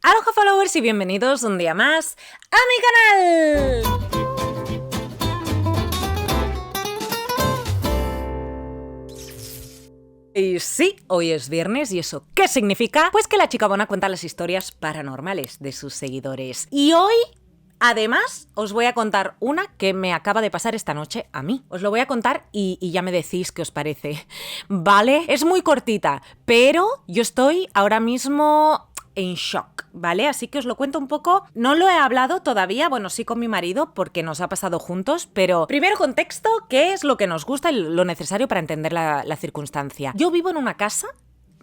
Aloha followers y bienvenidos un día más a mi canal. Y sí, hoy es viernes, ¿y eso qué significa? Pues que la chica bona cuenta las historias paranormales de sus seguidores. Y hoy, además, os voy a contar una que me acaba de pasar esta noche a mí. Os lo voy a contar y ya me decís qué os parece. ¿Vale? Es muy cortita, pero yo estoy ahora mismo en shock, ¿vale? Así que os lo cuento un poco. No lo he hablado todavía, bueno, sí con mi marido, porque nos ha pasado juntos, pero primero contexto, ¿qué es lo que nos gusta y lo necesario para entender la circunstancia? Yo vivo en una casa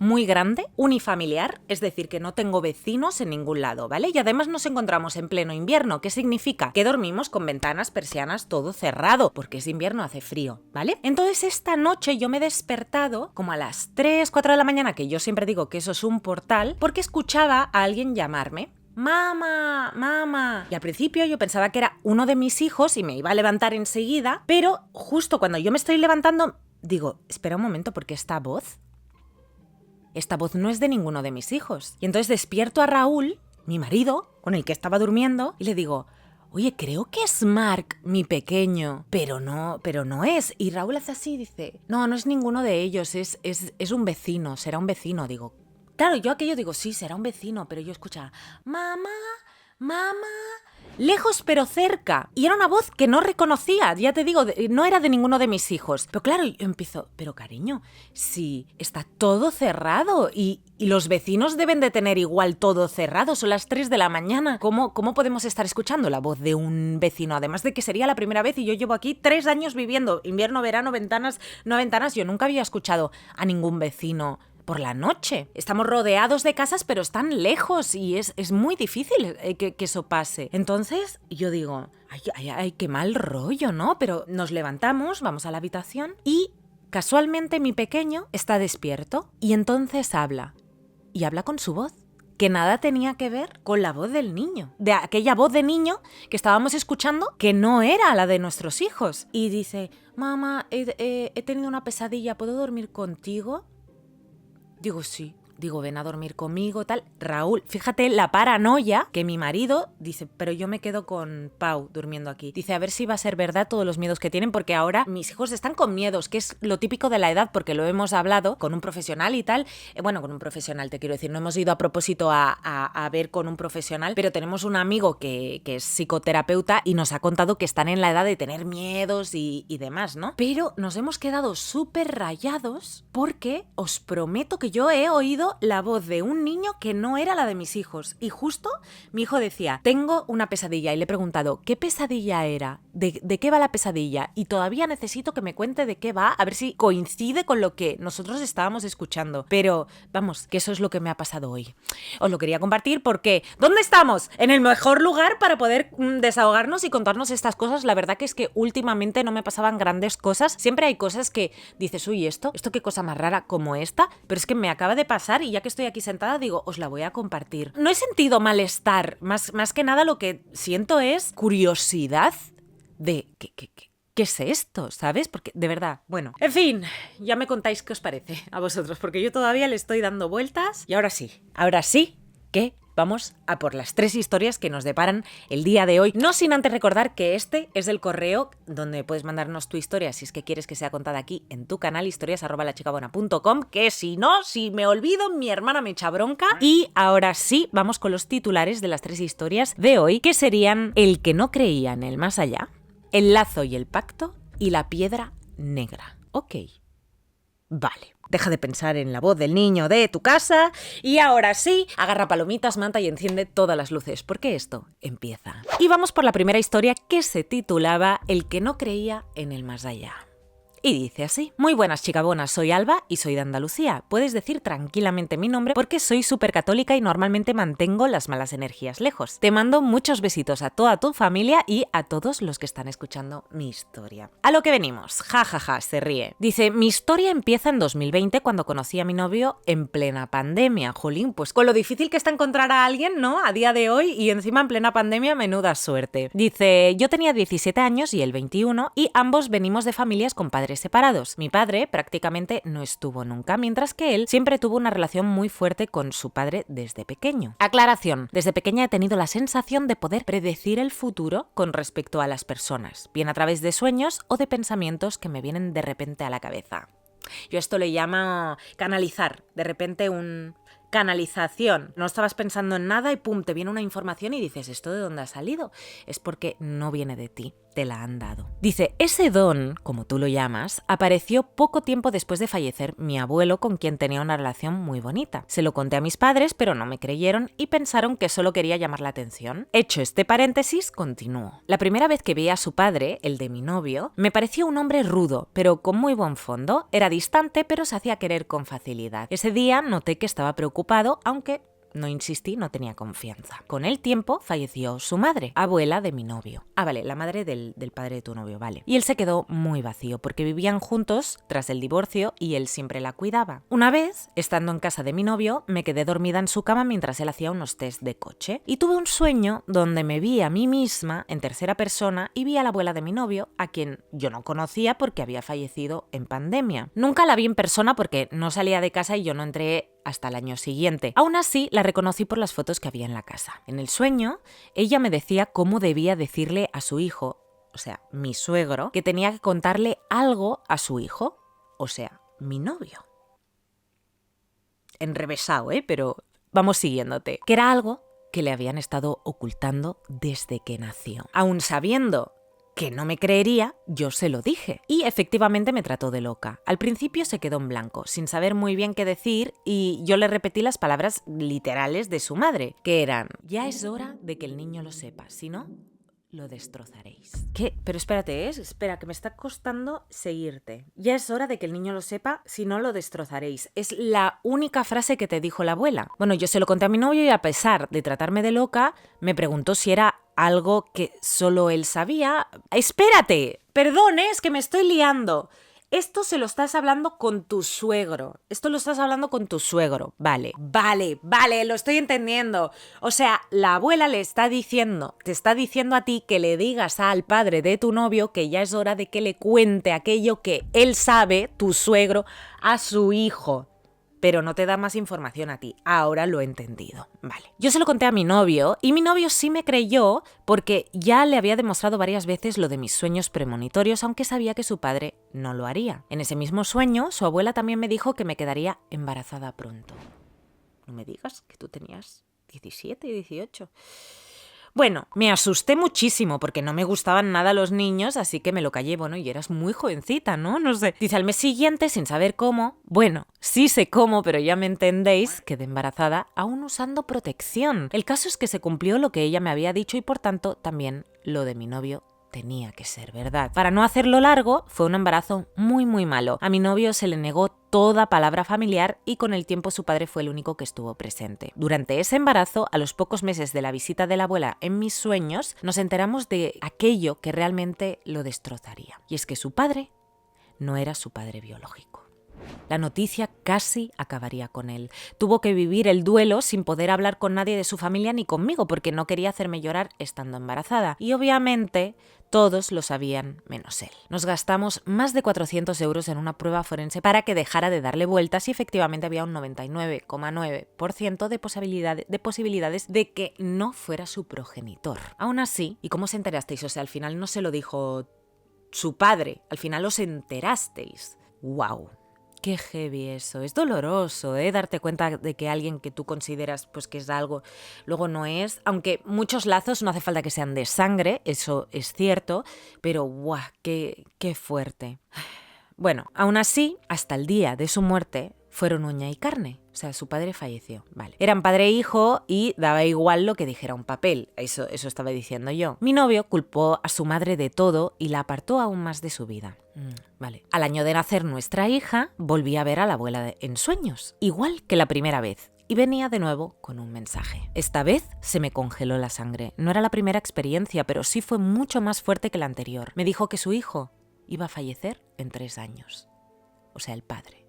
muy grande, unifamiliar, es decir, que no tengo vecinos en ningún lado, ¿vale? Y además nos encontramos en pleno invierno, ¿qué significa? Que dormimos con ventanas, persianas, todo cerrado, porque es invierno, hace frío, ¿vale? Entonces esta noche yo me he despertado como a las 3, 4 de la mañana, que yo siempre digo que eso es un portal, porque escuchaba a alguien llamarme. ¡Mamá! ¡Mamá! Y al principio yo pensaba que era uno de mis hijos y me iba a levantar enseguida, pero justo cuando yo me estoy levantando, digo, espera un momento, porque esta voz no es de ninguno de mis hijos. Y entonces despierto a Raúl, mi marido, con el que estaba durmiendo, y le digo, oye, creo que es Mark, mi pequeño, pero no es. Y Raúl hace así y dice, no es ninguno de ellos, es un vecino, será un vecino. Digo, claro, yo aquello digo, sí, será un vecino, pero yo escuchaba, mamá, mamá, lejos pero cerca. Y era una voz que no reconocía, ya te digo, no era de ninguno de mis hijos. Pero claro, yo empiezo, pero cariño, si está todo cerrado y los vecinos deben de tener igual todo cerrado, son las 3 de la mañana. ¿Cómo podemos estar escuchando la voz de un vecino? Además de que sería la primera vez y yo llevo aquí 3 años viviendo, invierno, verano, ventanas, no ventanas, yo nunca había escuchado a ningún vecino por la noche. Estamos rodeados de casas, pero están lejos y es muy difícil que eso pase. Entonces yo digo, ay, qué mal rollo, ¿no? Pero nos levantamos, vamos a la habitación y casualmente mi pequeño está despierto y entonces habla. Y habla con su voz, que nada tenía que ver con la voz del niño, de aquella voz de niño que estábamos escuchando que no era la de nuestros hijos. Y dice, mamá, he tenido una pesadilla, ¿puedo dormir contigo? Digo, sí. Digo, ven a dormir conmigo, tal. Raúl, fíjate la paranoia que mi marido dice, pero yo me quedo con Pau durmiendo aquí. Dice, a ver si va a ser verdad todos los miedos que tienen, porque ahora mis hijos están con miedos, que es lo típico de la edad, porque lo hemos hablado con un profesional y tal. Bueno, con un profesional, te quiero decir, no hemos ido a propósito a ver con un profesional, pero tenemos un amigo que es psicoterapeuta y nos ha contado que están en la edad de tener miedos y demás, ¿no? Pero nos hemos quedado súper rayados porque os prometo que yo he oído la voz de un niño que no era la de mis hijos. Y justo mi hijo decía, tengo una pesadilla. Y le he preguntado, ¿qué pesadilla era? ¿De qué va la pesadilla? Y todavía necesito que me cuente de qué va, a ver si coincide con lo que nosotros estábamos escuchando. Pero, vamos, que eso es lo que me ha pasado hoy. Os lo quería compartir porque, ¿dónde estamos? En el mejor lugar para poder desahogarnos y contarnos estas cosas. La verdad que es que últimamente no me pasaban grandes cosas. Siempre hay cosas que dices, uy, ¿esto qué cosa más rara como esta? Pero es que me acaba de pasar y ya que estoy aquí sentada digo, os la voy a compartir. No he sentido malestar, más que nada lo que siento es curiosidad de ¿qué es esto? ¿Sabes? Porque, de verdad, bueno. En fin, ya me contáis qué os parece a vosotros, porque yo todavía le estoy dando vueltas. Y ahora sí que vamos a por las 3 historias que nos deparan el día de hoy. No sin antes recordar que este es el correo donde puedes mandarnos tu historia si es que quieres que sea contada aquí en tu canal, historias@lachicabona.com, que si me olvido, mi hermana me echa bronca. Y ahora sí, vamos con los titulares de las 3 historias de hoy, que serían El que no creía en el más allá, El lazo y el pacto y La piedra negra. Ok. Vale. Deja de pensar en la voz del niño de tu casa y ahora sí, agarra palomitas, manta y enciende todas las luces, porque esto empieza. Y vamos por la primera historia, que se titulaba El que no creía en el más allá. Y dice así: muy buenas chicabonas, soy Alba y soy de Andalucía. Puedes decir tranquilamente mi nombre porque soy súper católica y normalmente mantengo las malas energías lejos. Te mando muchos besitos a toda tu familia y a todos los que están escuchando mi historia. A lo que venimos, jajaja, se ríe. Dice, mi historia empieza en 2020 cuando conocí a mi novio en plena pandemia. Jolín, pues con lo difícil que está encontrar a alguien, ¿no? A día de hoy y encima en plena pandemia, menuda suerte. Dice, yo tenía 17 años y él 21 y ambos venimos de familias con padres padres separados. Mi padre prácticamente no estuvo nunca, mientras que él siempre tuvo una relación muy fuerte con su padre desde pequeño. Aclaración, desde pequeña he tenido la sensación de poder predecir el futuro con respecto a las personas, bien a través de sueños o de pensamientos que me vienen de repente a la cabeza. Yo esto le llamo canalizar, de repente canalización. No estabas pensando en nada y pum, te viene una información y dices, ¿esto de dónde ha salido? Es porque no viene de ti, te la han dado. Dice, ese don, como tú lo llamas, apareció poco tiempo después de fallecer mi abuelo, con quien tenía una relación muy bonita. Se lo conté a mis padres, pero no me creyeron y pensaron que solo quería llamar la atención. Hecho este paréntesis, continúo. La primera vez que vi a su padre, el de mi novio, me pareció un hombre rudo, pero con muy buen fondo. Era distante, pero se hacía querer con facilidad. Ese día noté que estaba preocupado, aunque no insistí, no tenía confianza. Con el tiempo falleció su madre, abuela de mi novio. Ah, vale, la madre del padre de tu novio, vale. Y él se quedó muy vacío porque vivían juntos tras el divorcio y él siempre la cuidaba. Una vez, estando en casa de mi novio, me quedé dormida en su cama mientras él hacía unos test de coche y tuve un sueño donde me vi a mí misma en tercera persona y vi a la abuela de mi novio, a quien yo no conocía porque había fallecido en pandemia. Nunca la vi en persona porque no salía de casa y yo no entré hasta el año siguiente. Aún así, la reconocí por las fotos que había en la casa. En el sueño, ella me decía cómo debía decirle a su hijo, o sea, mi suegro, que tenía que contarle algo a su hijo, o sea, mi novio. Enrevesado, pero vamos siguiéndote. Que era algo que le habían estado ocultando desde que nació. Aún sabiendo que no me creería, yo se lo dije. Y efectivamente me trató de loca. Al principio se quedó en blanco, sin saber muy bien qué decir, y yo le repetí las palabras literales de su madre, que eran, ya es hora de que el niño lo sepa, si no, lo destrozaréis. ¿Qué? Pero espérate, espera, que me está costando seguirte. Ya es hora de que el niño lo sepa, si no lo destrozaréis. Es la única frase que te dijo la abuela. Bueno, yo se lo conté a mi novio y a pesar de tratarme de loca, me preguntó si era algo que solo él sabía. ¡Espérate! Perdón, es que me estoy liando. Esto se lo estás hablando con tu suegro. Esto lo estás hablando con tu suegro. Vale, lo estoy entendiendo. O sea, la abuela te está diciendo a ti que le digas al padre de tu novio que ya es hora de que le cuente aquello que él sabe, tu suegro, a su hijo. Pero no te da más información a ti. Ahora lo he entendido. Vale. Yo se lo conté a mi novio y mi novio sí me creyó porque ya le había demostrado varias veces lo de mis sueños premonitorios, aunque sabía que su padre no lo haría. En ese mismo sueño, su abuela también me dijo que me quedaría embarazada pronto. No me digas que tú tenías 17, 18... Bueno, me asusté muchísimo porque no me gustaban nada los niños, así que me lo callé. Bueno, y eras muy jovencita, ¿no? No sé. Dice, al mes siguiente, sin saber cómo, bueno, sí sé cómo, pero ya me entendéis, quedé embarazada aún usando protección. El caso es que se cumplió lo que ella me había dicho y por tanto también lo de mi novio tenía que ser verdad. Para no hacerlo largo, fue un embarazo muy muy malo. A mi novio se le negó toda palabra familiar y con el tiempo su padre fue el único que estuvo presente. Durante ese embarazo, a los pocos meses de la visita de la abuela en mis sueños, nos enteramos de aquello que realmente lo destrozaría. Y es que su padre no era su padre biológico. La noticia casi acabaría con él. Tuvo que vivir el duelo sin poder hablar con nadie de su familia ni conmigo porque no quería hacerme llorar estando embarazada. Y obviamente todos lo sabían menos él. Nos gastamos más de 400 euros en una prueba forense para que dejara de darle vueltas y efectivamente había un 99,9% de posibilidades de que no fuera su progenitor. Aún así, ¿y cómo os enterasteis? O sea, al final no se lo dijo su padre, al final os enterasteis. ¡Wow! Qué heavy eso, es doloroso, darte cuenta de que alguien que tú consideras pues que es algo, luego no es, aunque muchos lazos no hace falta que sean de sangre, eso es cierto, pero ¡guau! Qué fuerte. Bueno, aún así, hasta el día de su muerte, fueron uña y carne. O sea, su padre falleció, vale. Eran padre e hijo y daba igual lo que dijera un papel, eso estaba diciendo yo. Mi novio culpó a su madre de todo y la apartó aún más de su vida. Vale. Al año de nacer nuestra hija, volví a ver a la abuela en sueños, igual que la primera vez. Y venía de nuevo con un mensaje. Esta vez se me congeló la sangre. No era la primera experiencia, pero sí fue mucho más fuerte que la anterior. Me dijo que su hijo iba a fallecer en 3 años. O sea, el padre.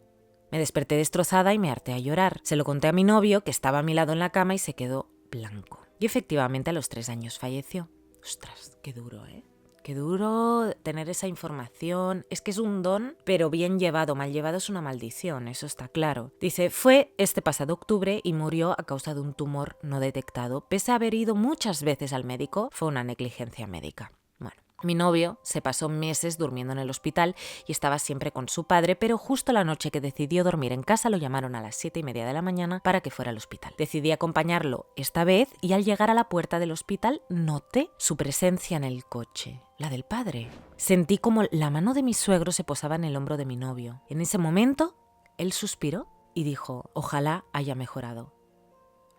Me desperté destrozada y me harté a llorar. Se lo conté a mi novio, que estaba a mi lado en la cama, y se quedó blanco. Y efectivamente a los 3 años falleció. Ostras, qué duro, ¿eh? Qué duro tener esa información. Es que es un don, pero bien llevado. Mal llevado es una maldición, eso está claro. Dice, fue este pasado octubre y murió a causa de un tumor no detectado. Pese a haber ido muchas veces al médico, fue una negligencia médica. Bueno, mi novio se pasó meses durmiendo en el hospital y estaba siempre con su padre, pero justo la noche que decidió dormir en casa lo llamaron a las 7:30 de la mañana para que fuera al hospital. Decidí acompañarlo esta vez y al llegar a la puerta del hospital noté su presencia en el coche, la del padre. Sentí como la mano de mi suegro se posaba en el hombro de mi novio. En ese momento, él suspiró y dijo, ojalá haya mejorado.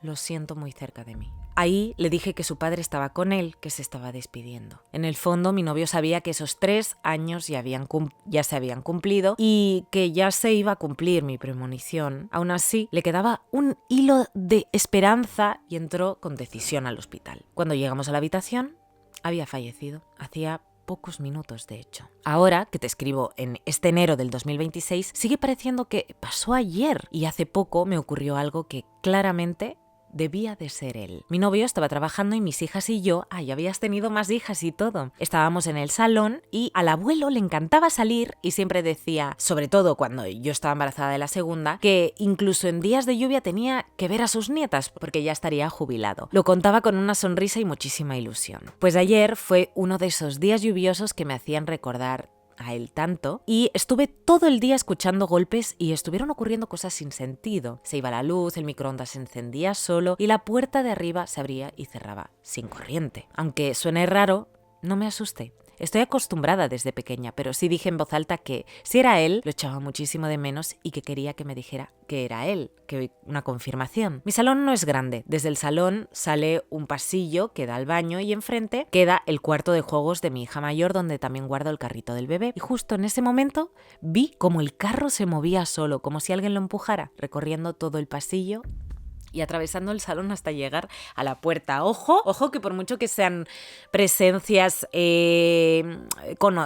Lo siento muy cerca de mí. Ahí le dije que su padre estaba con él, que se estaba despidiendo. En el fondo, mi novio sabía que esos 3 años ya se habían cumplido y que ya se iba a cumplir mi premonición. Aún así, le quedaba un hilo de esperanza y entró con decisión al hospital. Cuando llegamos a la habitación, había fallecido. Hacía pocos minutos, de hecho. Ahora que te escribo en este enero del 2026, sigue pareciendo que pasó ayer y hace poco me ocurrió algo que claramente debía de ser él. Mi novio estaba trabajando y mis hijas y yo, ya habías tenido más hijas y todo. Estábamos en el salón y al abuelo le encantaba salir y siempre decía, sobre todo cuando yo estaba embarazada de la segunda, que incluso en días de lluvia tenía que ver a sus nietas porque ya estaría jubilado. Lo contaba con una sonrisa y muchísima ilusión. Pues ayer fue uno de esos días lluviosos que me hacían recordar a él tanto, y estuve todo el día escuchando golpes y estuvieron ocurriendo cosas sin sentido. Se iba la luz, el microondas se encendía solo y la puerta de arriba se abría y cerraba sin corriente. Aunque suene raro, no me asusté. Estoy acostumbrada desde pequeña, pero sí dije en voz alta que si era él, lo echaba muchísimo de menos y que quería que me dijera que era él, que una confirmación. Mi salón no es grande. Desde el salón sale un pasillo que da al baño y enfrente queda el cuarto de juegos de mi hija mayor donde también guardo el carrito del bebé. Y justo en ese momento vi como el carro se movía solo, como si alguien lo empujara, recorriendo todo el pasillo y atravesando el salón hasta llegar a la puerta. Ojo que por mucho que sean presencias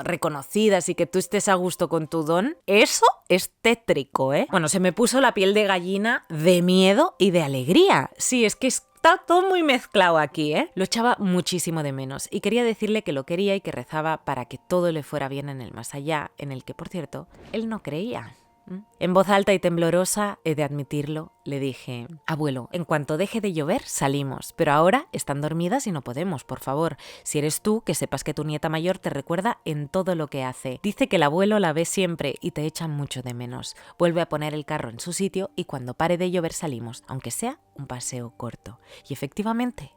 reconocidas y que tú estés a gusto con tu don, eso es tétrico, ¿eh? Bueno, se me puso la piel de gallina de miedo y de alegría. Sí, es que está todo muy mezclado aquí, ¿eh? Lo echaba muchísimo de menos y quería decirle que lo quería y que rezaba para que todo le fuera bien en el más allá, en el que, por cierto, él no creía. En voz alta y temblorosa, he de admitirlo, le dije, abuelo, en cuanto deje de llover salimos, pero ahora están dormidas y no podemos, por favor. Si eres tú, que sepas que tu nieta mayor te recuerda en todo lo que hace. Dice que el abuelo la ve siempre y te echa mucho de menos. Vuelve a poner el carro en su sitio y cuando pare de llover salimos, aunque sea un paseo corto. Y efectivamente,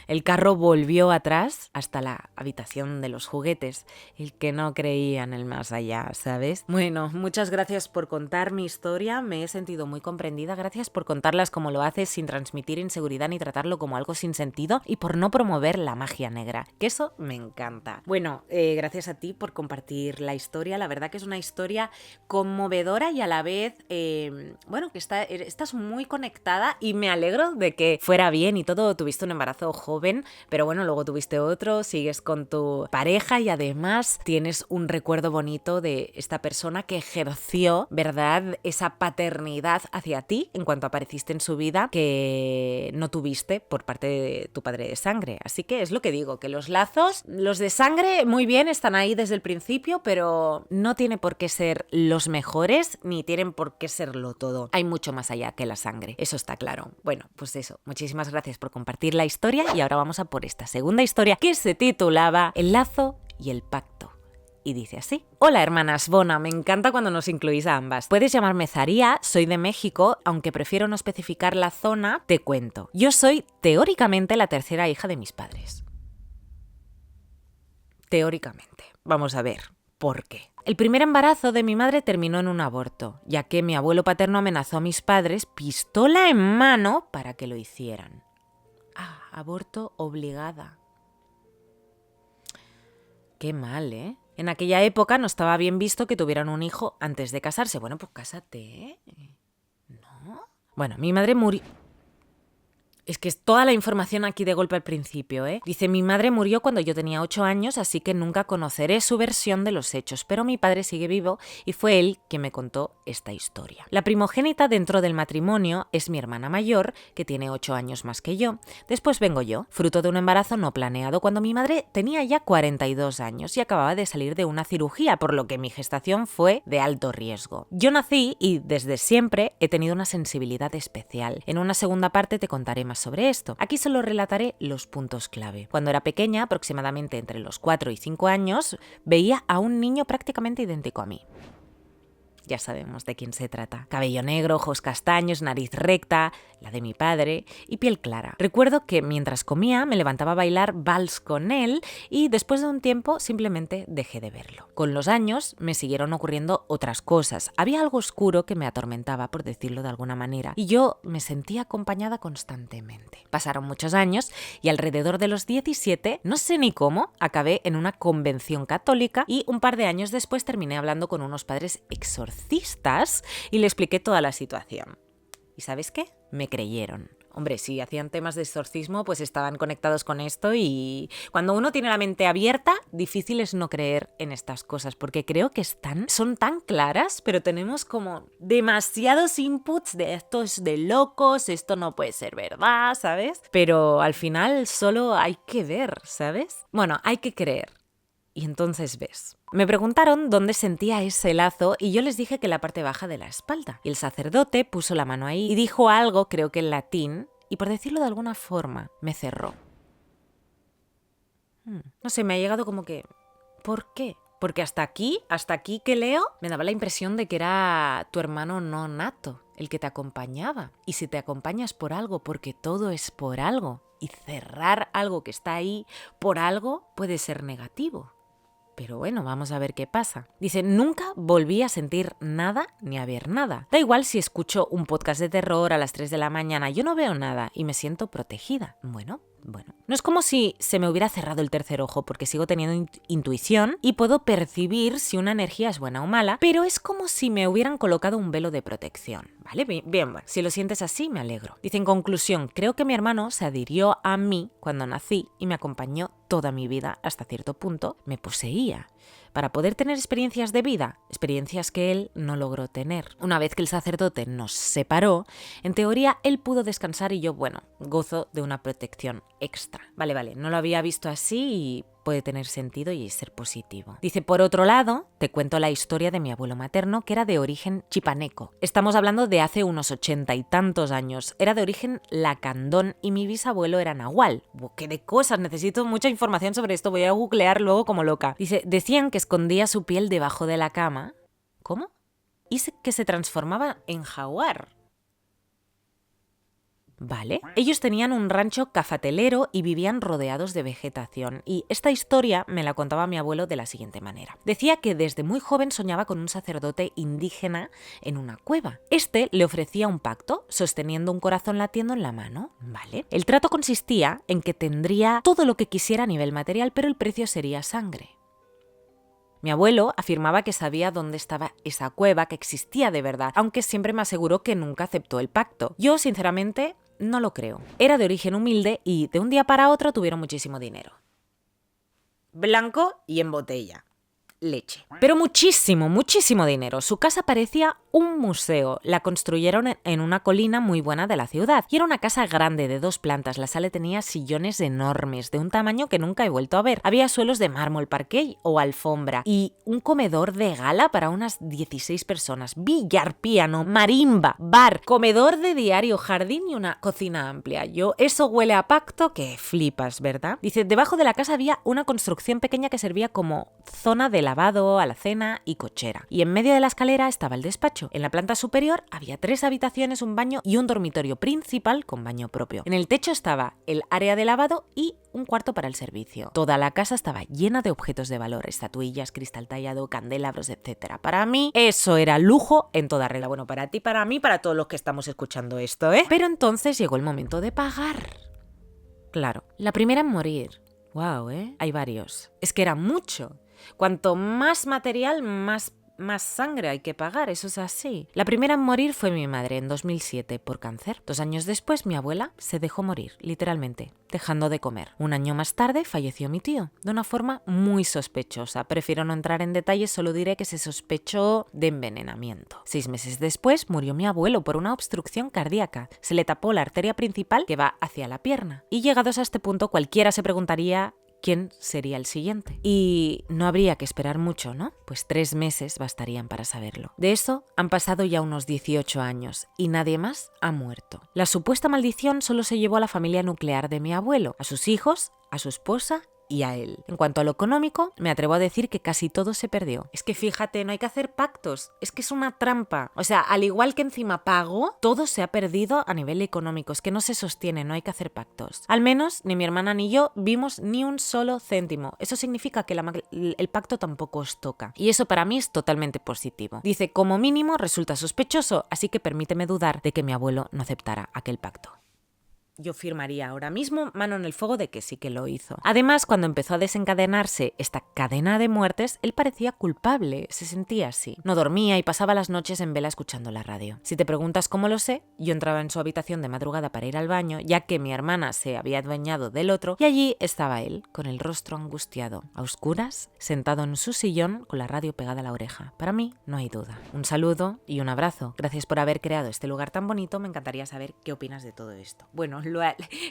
el carro volvió atrás hasta la habitación de los juguetes, el que no creía en el más allá, ¿sabes? Bueno, muchas gracias por contar mi historia, me he sentido muy comprendida, gracias por contarlas como lo haces sin transmitir inseguridad ni tratarlo como algo sin sentido y por no promover la magia negra, que eso me encanta. Bueno, gracias a ti por compartir la historia, la verdad que es una historia conmovedora y a la vez, bueno, que estás muy conectada y me alegro de que fuera bien y todo, tuviste un embarazo joven, pero bueno, luego tuviste otro, sigues con tu pareja y además tienes un recuerdo bonito de esta persona que ejerció, ¿verdad?, esa paternidad hacia ti en cuanto apareciste en su vida que no tuviste por parte de tu padre de sangre. Así que es lo que digo, que los lazos, los de sangre, muy bien, están ahí desde el principio, pero no tiene por qué ser los mejores ni tienen por qué serlo todo. Hay mucho más allá que la sangre, eso está claro. Bueno, pues eso, muchísimas gracias por compartir la historia y ahora vamos a por esta segunda historia que se titulaba El lazo y el pacto. Y dice así. Hola hermanas Bona, me encanta cuando nos incluís a ambas. Puedes llamarme Zaría, soy de México, aunque prefiero no especificar la zona, te cuento. Yo soy teóricamente la tercera hija de mis padres. Teóricamente. Vamos a ver. ¿Por qué? El primer embarazo de mi madre terminó en un aborto, ya que mi abuelo paterno amenazó a mis padres, pistola en mano, para que lo hicieran. Aborto obligada. Qué mal, ¿eh? En aquella época no estaba bien visto que tuvieran un hijo antes de casarse. Bueno, pues cásate, ¿eh? ¿No? Bueno, mi madre murió... Es que es toda la información aquí de golpe al principio, ¿eh? Dice, mi madre murió cuando yo tenía 8 años, así que nunca conoceré su versión de los hechos, pero mi padre sigue vivo y fue él quien me contó esta historia. La primogénita dentro del matrimonio es mi hermana mayor, que tiene 8 años más que yo. Después vengo yo, fruto de un embarazo no planeado cuando mi madre tenía ya 42 años y acababa de salir de una cirugía, por lo que mi gestación fue de alto riesgo. Yo nací y desde siempre he tenido una sensibilidad especial. En una segunda parte te contaré más sobre esto. Aquí solo relataré los puntos clave. Cuando era pequeña, aproximadamente entre los 4 y 5 años, veía a un niño prácticamente idéntico a mí. Ya sabemos de quién se trata. Cabello negro, ojos castaños, nariz recta, la de mi padre, y piel clara. Recuerdo que mientras comía me levantaba a bailar vals con él y después de un tiempo simplemente dejé de verlo. Con los años me siguieron ocurriendo otras cosas. Había algo oscuro que me atormentaba, por decirlo de alguna manera, y yo me sentía acompañada constantemente. Pasaron muchos años y alrededor de los 17, no sé ni cómo, acabé en una convención católica y un par de años después terminé hablando con unos padres exorcistas y le expliqué toda la situación. ¿Y sabes qué? Me creyeron. Hombre, si hacían temas de exorcismo, pues estaban conectados con esto y cuando uno tiene la mente abierta, difícil es no creer en estas cosas, porque creo que son tan claras, pero tenemos como demasiados inputs de esto es de locos, esto no puede ser verdad, ¿sabes? Pero al final solo hay que ver, ¿sabes? Bueno, hay que creer. Y entonces ves. Me preguntaron dónde sentía ese lazo y yo les dije que la parte baja de la espalda. Y el sacerdote puso la mano ahí y dijo algo, creo que en latín, y por decirlo de alguna forma, me cerró. No sé, me ha llegado como que... ¿Por qué? Porque hasta aquí que leo, me daba la impresión de que era tu hermano no nato, el que te acompañaba. Y si te acompañas por algo, porque todo es por algo, y cerrar algo que está ahí por algo puede ser negativo. Pero bueno, vamos a ver qué pasa. Dice, nunca volví a sentir nada ni a ver nada. Da igual si escucho un podcast de terror a las 3 de la mañana, yo no veo nada y me siento protegida. Bueno. No es como si se me hubiera cerrado el tercer ojo porque sigo teniendo intuición y puedo percibir si una energía es buena o mala, pero es como si me hubieran colocado un velo de protección. ¿Vale? Bien, bueno. Si lo sientes así, me alegro. Dice, en conclusión, creo que mi hermano se adhirió a mí cuando nací y me acompañó toda mi vida hasta cierto punto. Me poseía para poder tener experiencias de vida, experiencias que él no logró tener. Una vez que el sacerdote nos separó, en teoría él pudo descansar y yo, bueno, gozo de una protección extra. Vale, no lo había visto así y puede tener sentido y ser positivo. Dice, por otro lado, te cuento la historia de mi abuelo materno, que era de origen chipaneco. Estamos hablando de hace unos 80 y tantos años. Era de origen lacandón y mi bisabuelo era nahual. ¡Qué de cosas! Necesito mucha información sobre esto. Voy a googlear luego como loca. Dice, decían que escondía su piel debajo de la cama. ¿Cómo? Y que se transformaba en jaguar. Vale. Ellos tenían un rancho cafatelero y vivían rodeados de vegetación. Y esta historia me la contaba mi abuelo de la siguiente manera. Decía que desde muy joven soñaba con un sacerdote indígena en una cueva. Este le ofrecía un pacto, sosteniendo un corazón latiendo en la mano. Vale. El trato consistía en que tendría todo lo que quisiera a nivel material, pero el precio sería sangre. Mi abuelo afirmaba que sabía dónde estaba esa cueva, que existía de verdad, aunque siempre me aseguró que nunca aceptó el pacto. Yo, sinceramente, no lo creo. Era de origen humilde y de un día para otro tuvieron muchísimo dinero. Blanco y en botella. Leche. Pero muchísimo dinero. Su casa parecía un museo. La construyeron en una colina muy buena de la ciudad. Y era una casa grande de 2 plantas. La sala tenía sillones enormes, de un tamaño que nunca he vuelto a ver. Había suelos de mármol, parquet o alfombra. Y un comedor de gala para unas 16 personas. Billar, piano, marimba, bar, comedor de diario, jardín y una cocina amplia. Eso huele a pacto que flipas, ¿verdad? Dice, debajo de la casa había una construcción pequeña que servía como zona de lavado, alacena y cochera. Y en medio de la escalera estaba el despacho. En la planta superior había 3 habitaciones, un baño y un dormitorio principal con baño propio. En el techo estaba el área de lavado y un cuarto para el servicio. Toda la casa estaba llena de objetos de valor, estatuillas, cristal tallado, candelabros, etc. Para mí, eso era lujo en toda regla. Bueno, para ti, para mí, para todos los que estamos escuchando esto, ¿eh? Pero entonces llegó el momento de pagar. Claro, la primera en morir. Wow, ¿eh? Hay varios. Es que era mucho. Cuanto más material, más más sangre hay que pagar, eso es así. La primera en morir fue mi madre en 2007 por cáncer. 2 años después mi abuela se dejó morir, literalmente, dejando de comer. 1 año más tarde falleció mi tío, de una forma muy sospechosa. Prefiero no entrar en detalles, solo diré que se sospechó de envenenamiento. 6 meses después murió mi abuelo por una obstrucción cardíaca. Se le tapó la arteria principal que va hacia la pierna. Y llegados a este punto cualquiera se preguntaría ¿quién sería el siguiente? Y no habría que esperar mucho, ¿no? Pues 3 meses bastarían para saberlo. De eso han pasado ya unos 18 años y nadie más ha muerto. La supuesta maldición solo se llevó a la familia nuclear de mi abuelo, a sus hijos, a su esposa y a él. En cuanto a lo económico, me atrevo a decir que casi todo se perdió. Es que fíjate, no hay que hacer pactos, es que es una trampa. O sea, al igual que encima pago, todo se ha perdido a nivel económico, es que no se sostiene, no hay que hacer pactos. Al menos ni mi hermana ni yo vimos ni un solo céntimo. Eso significa que el pacto tampoco os toca. Y eso para mí es totalmente positivo. Dice, como mínimo resulta sospechoso, así que permíteme dudar de que mi abuelo no aceptara aquel pacto. Yo firmaría ahora mismo mano en el fuego de que sí que lo hizo. Además, cuando empezó a desencadenarse esta cadena de muertes, él parecía culpable, se sentía así. No dormía y pasaba las noches en vela escuchando la radio. Si te preguntas cómo lo sé, yo entraba en su habitación de madrugada para ir al baño, ya que mi hermana se había adueñado del otro, y allí estaba él, con el rostro angustiado, a oscuras, sentado en su sillón con la radio pegada a la oreja. Para mí, no hay duda. Un saludo y un abrazo. Gracias por haber creado este lugar tan bonito, me encantaría saber qué opinas de todo esto. Bueno,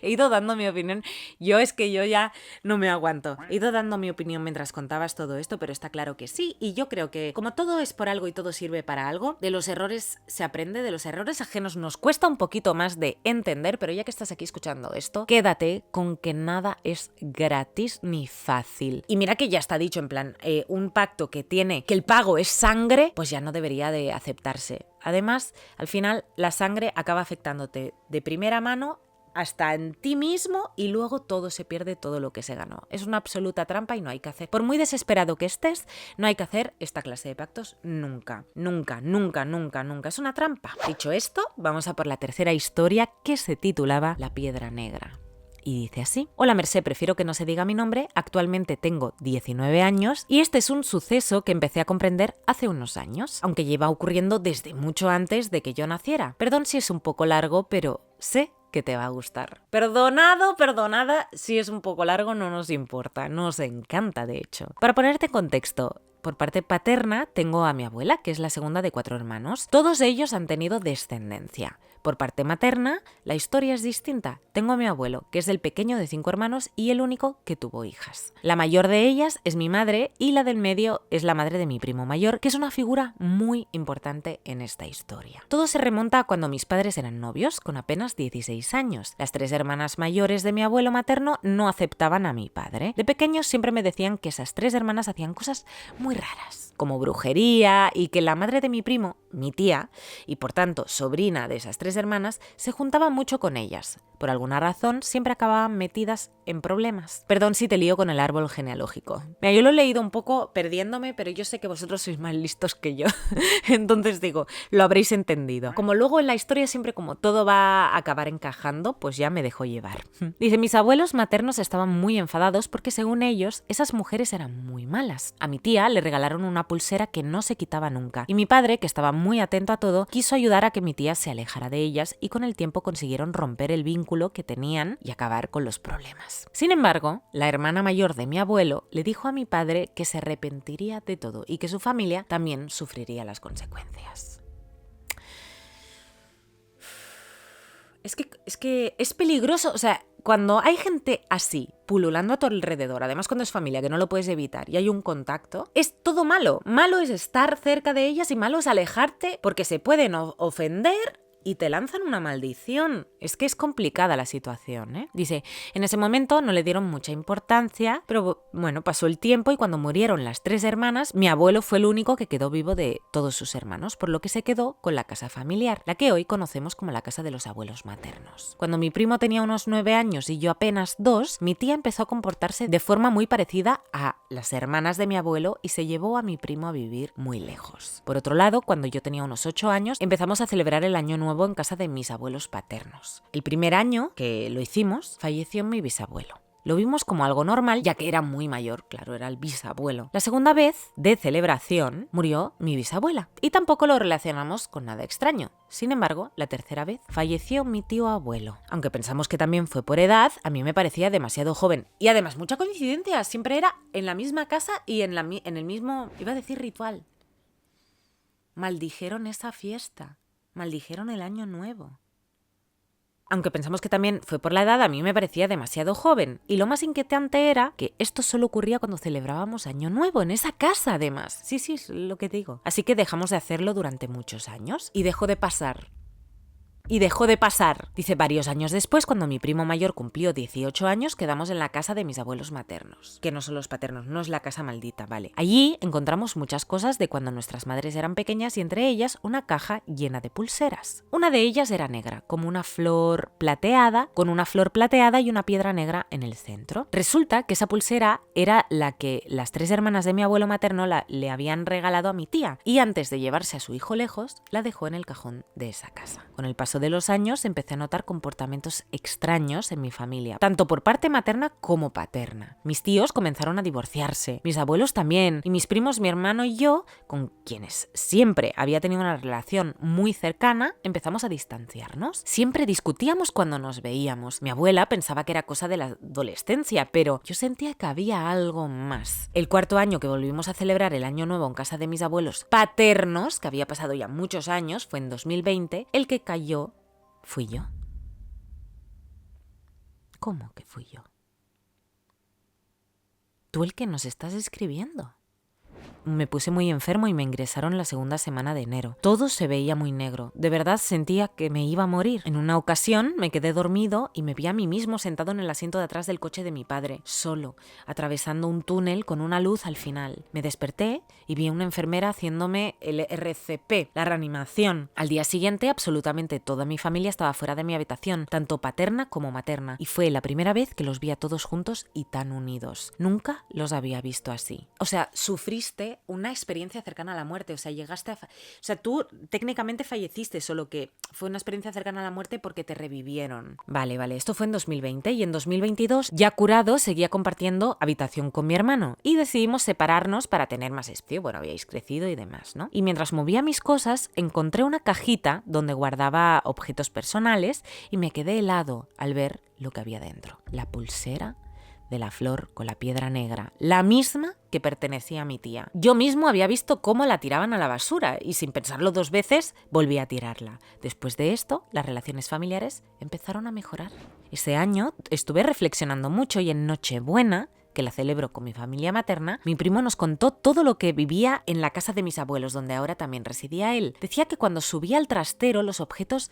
he ido dando mi opinión. Yo ya no me aguanto. He ido dando mi opinión mientras contabas todo esto, pero está claro que sí. Y yo creo que como todo es por algo y todo sirve para algo, de los errores se aprende, de los errores ajenos nos cuesta un poquito más de entender, pero ya que estás aquí escuchando esto, quédate con que nada es gratis ni fácil. Y mira que ya está dicho, en plan, un pacto que tiene que el pago es sangre, pues ya no debería de aceptarse. Además, al final, la sangre acaba afectándote de primera mano hasta en ti mismo y luego todo se pierde, todo lo que se ganó. Es una absoluta trampa y no hay que hacer. Por muy desesperado que estés, no hay que hacer esta clase de pactos nunca. Nunca, nunca, nunca, nunca. Es una trampa. Dicho esto, vamos a por la tercera historia que se titulaba La Piedra Negra. Y dice así: Hola Mercé, prefiero que no se diga mi nombre, actualmente tengo 19 años y este es un suceso que empecé a comprender hace unos años, aunque lleva ocurriendo desde mucho antes de que yo naciera. Perdón si es un poco largo, pero sé que te va a gustar. Perdonado, perdonada, si es un poco largo no nos importa, nos encanta de hecho. Para ponerte en contexto, por parte paterna tengo a mi abuela, que es la segunda de 4 hermanos. Todos ellos han tenido descendencia. Por parte materna, la historia es distinta. Tengo a mi abuelo, que es el pequeño de 5 hermanos y el único que tuvo hijas. La mayor de ellas es mi madre y la del medio es la madre de mi primo mayor, que es una figura muy importante en esta historia. Todo se remonta a cuando mis padres eran novios, con apenas 16 años. Las 3 hermanas mayores de mi abuelo materno no aceptaban a mi padre. De pequeños siempre me decían que esas 3 hermanas hacían cosas muy raras, como brujería, y que la madre de mi primo, mi tía, y por tanto sobrina de esas 3 hermanas, se juntaba mucho con ellas. Por alguna razón siempre acababan metidas en problemas. Perdón si te lío con el árbol genealógico. Mira, yo lo he leído un poco perdiéndome, pero yo sé que vosotros sois más listos que yo. Entonces digo, lo habréis entendido. Como luego en la historia siempre como todo va a acabar encajando, pues ya me dejo llevar. Dice, mis abuelos maternos estaban muy enfadados porque según ellos, esas mujeres eran muy malas. A mi tía le regalaron una pulsera que no se quitaba nunca. Y mi padre, que estaba muy atento a todo, quiso ayudar a que mi tía se alejara de ellas y con el tiempo consiguieron romper el vínculo que tenían y acabar con los problemas. Sin embargo, la hermana mayor de mi abuelo le dijo a mi padre que se arrepentiría de todo y que su familia también sufriría las consecuencias. Es que es peligroso, o sea, cuando hay gente así, pululando a tu alrededor, además cuando es familia, que no lo puedes evitar y hay un contacto, es todo malo. Malo es estar cerca de ellas y malo es alejarte porque se pueden ofender y te lanzan una maldición. Es que es complicada la situación, ¿eh? Dice, en ese momento no le dieron mucha importancia, pero bueno, pasó el tiempo y cuando murieron las 3 hermanas, mi abuelo fue el único que quedó vivo de todos sus hermanos, por lo que se quedó con la casa familiar, la que hoy conocemos como la casa de los abuelos maternos. Cuando mi primo tenía unos 9 años y yo apenas 2, mi tía empezó a comportarse de forma muy parecida a las hermanas de mi abuelo y se llevó a mi primo a vivir muy lejos. Por otro lado, cuando yo tenía unos 8 años, empezamos a celebrar el año nuevo en casa de mis abuelos paternos. El primer año que lo hicimos, falleció mi bisabuelo. Lo vimos como algo normal, ya que era muy mayor, claro, era el bisabuelo. La segunda vez de celebración murió mi bisabuela y tampoco lo relacionamos con nada extraño. Sin embargo, la tercera vez falleció mi tío abuelo. Aunque pensamos que también fue por edad, a mí me parecía demasiado joven. Y además, mucha coincidencia, siempre era en la misma casa y en el mismo, iba a decir ritual. Maldijeron esa fiesta, maldijeron el año nuevo. Aunque pensamos que también fue por la edad, a mí me parecía demasiado joven. Y lo más inquietante era que esto solo ocurría cuando celebrábamos Año Nuevo, en esa casa además. Sí, es lo que digo. Así que dejamos de hacerlo durante muchos años y dejó de pasar. Dice, varios años después, cuando mi primo mayor cumplió 18 años, quedamos en la casa de mis abuelos maternos. Que no son los paternos, no es la casa maldita, vale. Allí encontramos muchas cosas de cuando nuestras madres eran pequeñas y entre ellas una caja llena de pulseras. Una de ellas era negra, como una flor plateada, con una flor plateada y una piedra negra en el centro. Resulta que esa pulsera era la que las 3 hermanas de mi abuelo materno le habían regalado a mi tía y antes de llevarse a su hijo lejos, la dejó en el cajón de esa casa. Con el paso de los años empecé a notar comportamientos extraños en mi familia, tanto por parte materna como paterna. Mis tíos comenzaron a divorciarse, mis abuelos también, y mis primos, mi hermano y yo, con quienes siempre había tenido una relación muy cercana, empezamos a distanciarnos. Siempre discutíamos cuando nos veíamos. Mi abuela pensaba que era cosa de la adolescencia, pero yo sentía que había algo más. El cuarto año que volvimos a celebrar el Año Nuevo en casa de mis abuelos paternos, que había pasado ya muchos años, fue en 2020, el que cayó fui yo. ¿Cómo que fui yo? ¿Tú el que nos estás escribiendo? Me puse muy enfermo y me ingresaron la segunda semana de enero. Todo se veía muy negro. De verdad sentía que me iba a morir. En una ocasión me quedé dormido y me vi a mí mismo sentado en el asiento de atrás del coche de mi padre, solo, atravesando un túnel con una luz al final. Me desperté y vi a una enfermera haciéndome el RCP, la reanimación. Al día siguiente, absolutamente toda mi familia estaba fuera de mi habitación, tanto paterna como materna, y fue la primera vez que los vi a todos juntos y tan unidos. Nunca los había visto así. O sea, sufriste una experiencia cercana a la muerte, o sea, tú técnicamente falleciste, solo que fue una experiencia cercana a la muerte porque te revivieron. Vale, esto fue en 2020 y en 2022, ya curado, seguía compartiendo habitación con mi hermano y decidimos separarnos para tener más espacio, bueno, habíais crecido y demás, ¿no? Y mientras movía mis cosas, encontré una cajita donde guardaba objetos personales y me quedé helado al ver lo que había dentro. La pulsera de la flor con la piedra negra, la misma que pertenecía a mi tía. Yo mismo había visto cómo la tiraban a la basura y sin pensarlo 2 veces volví a tirarla. Después de esto, las relaciones familiares empezaron a mejorar. Ese año estuve reflexionando mucho y en Nochebuena, que la celebro con mi familia materna, mi primo nos contó todo lo que vivía en la casa de mis abuelos, donde ahora también residía él. Decía que cuando subía al trastero, los objetos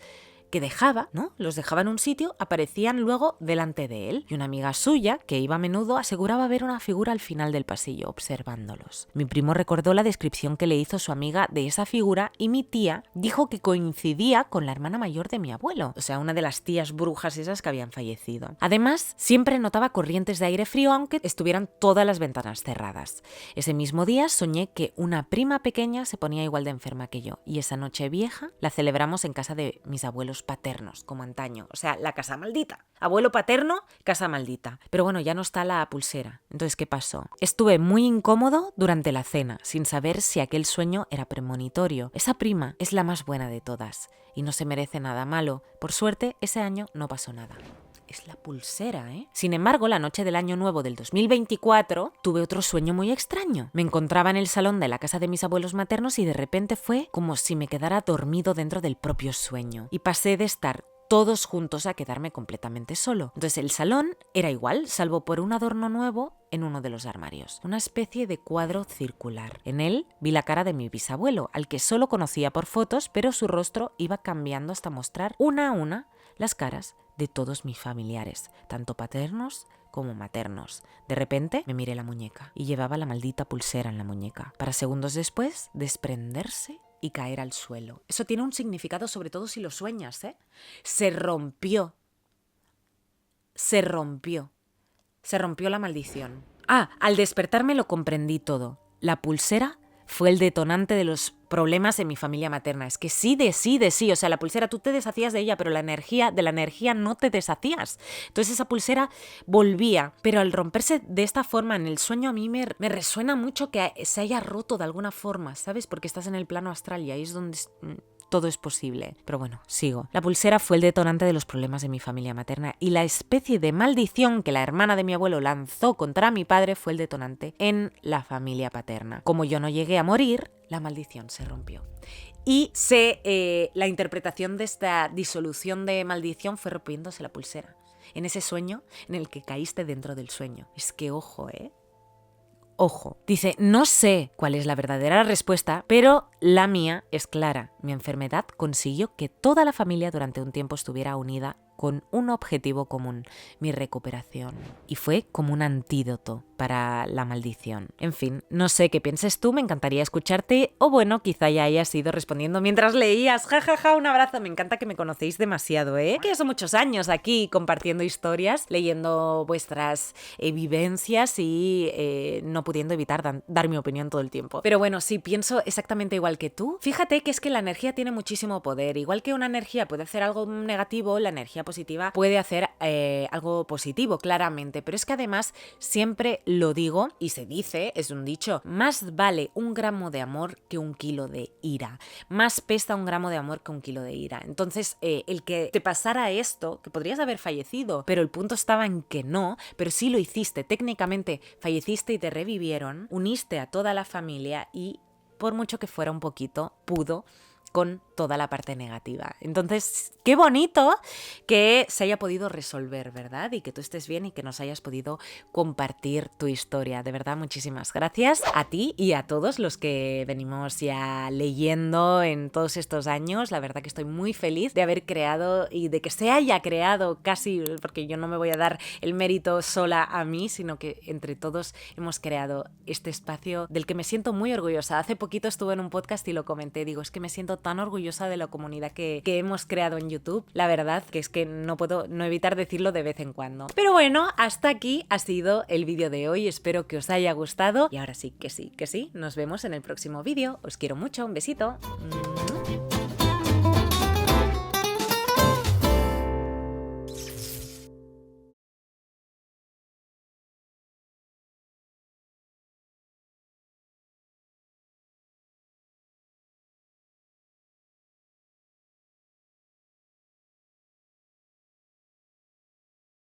que dejaba, ¿no? Los dejaba en un sitio, aparecían luego delante de él. Y una amiga suya, que iba a menudo, aseguraba ver una figura al final del pasillo, observándolos. Mi primo recordó la descripción que le hizo su amiga de esa figura y mi tía dijo que coincidía con la hermana mayor de mi abuelo, o sea, una de las tías brujas esas que habían fallecido. Además, siempre notaba corrientes de aire frío, aunque estuvieran todas las ventanas cerradas. Ese mismo día soñé que una prima pequeña se ponía igual de enferma que yo, y esa noche vieja la celebramos en casa de mis abuelos paternos, como antaño. O sea, la casa maldita. Abuelo paterno, casa maldita. Pero bueno, ya no está la pulsera. Entonces, ¿qué pasó? Estuve muy incómodo durante la cena, sin saber si aquel sueño era premonitorio. Esa prima es la más buena de todas y no se merece nada malo. Por suerte, ese año no pasó nada. Es la pulsera, ¿eh? Sin embargo, la noche del Año Nuevo del 2024 tuve otro sueño muy extraño. Me encontraba en el salón de la casa de mis abuelos maternos y de repente fue como si me quedara dormido dentro del propio sueño. Y pasé de estar todos juntos a quedarme completamente solo. Entonces el salón era igual, salvo por un adorno nuevo en uno de los armarios. Una especie de cuadro circular. En él vi la cara de mi bisabuelo, al que solo conocía por fotos, pero su rostro iba cambiando hasta mostrar una a una las caras de todos mis familiares, tanto paternos como maternos. De repente me miré la muñeca y llevaba la maldita pulsera en la muñeca, para segundos después desprenderse y caer al suelo. Eso tiene un significado, sobre todo si lo sueñas, ¿eh? Se rompió la maldición. Al despertarme lo comprendí todo. La pulsera fue el detonante de los problemas en mi familia materna. Es que sí de sí. O sea, la pulsera tú te deshacías de ella, pero de la energía no te deshacías. Entonces esa pulsera volvía. Pero al romperse de esta forma en el sueño a mí me resuena mucho que se haya roto de alguna forma, ¿sabes? Porque estás en el plano astral y ahí es donde todo es posible. Pero bueno, sigo. La pulsera fue el detonante de los problemas de mi familia materna y la especie de maldición que la hermana de mi abuelo lanzó contra mi padre fue el detonante en la familia paterna. Como yo no llegué a morir, la maldición se rompió. Y la interpretación de esta disolución de maldición fue rompiéndose la pulsera. En ese sueño en el que caíste dentro del sueño. Es que ojo, Ojo, dice, no sé cuál es la verdadera respuesta, pero la mía es clara. Mi enfermedad consiguió que toda la familia durante un tiempo estuviera unida con un objetivo común, mi recuperación. Y fue como un antídoto para la maldición. En fin, no sé qué pienses tú, me encantaría escucharte, o bueno, quizá ya hayas ido respondiendo mientras leías. Ja, un abrazo, me encanta que me conocéis demasiado, que son muchos años aquí compartiendo historias, leyendo vuestras vivencias y no pudiendo evitar dar mi opinión todo el tiempo. Pero bueno, sí, pienso exactamente igual que tú. Fíjate que es que la energía tiene muchísimo poder. Igual que una energía puede hacer algo negativo, la energía positiva puede hacer algo positivo, claramente. Pero es que además siempre lo digo y se dice, es un dicho, más vale un gramo de amor que un kilo de ira. Más pesa un gramo de amor que un kilo de ira. Entonces, el que te pasara esto, que podrías haber fallecido, pero el punto estaba en que no, pero sí lo hiciste, técnicamente falleciste y te revivieron, uniste a toda la familia y, por mucho que fuera un poquito, pudo con toda la parte negativa. Entonces, qué bonito que se haya podido resolver, ¿verdad? Y que tú estés bien y que nos hayas podido compartir tu historia. De verdad, muchísimas gracias a ti y a todos los que venimos ya leyendo en todos estos años. La verdad que estoy muy feliz de haber creado y de que se haya creado casi, porque yo no me voy a dar el mérito sola a mí, sino que entre todos hemos creado este espacio del que me siento muy orgullosa. Hace poquito estuve en un podcast y lo comenté. Digo, es que me siento tan orgullosa de la comunidad que hemos creado en YouTube. La verdad que es que no puedo no evitar decirlo de vez en cuando. Pero bueno, hasta aquí ha sido el vídeo de hoy. Espero que os haya gustado. Y ahora sí, que sí. Nos vemos en el próximo vídeo. Os quiero mucho. Un besito.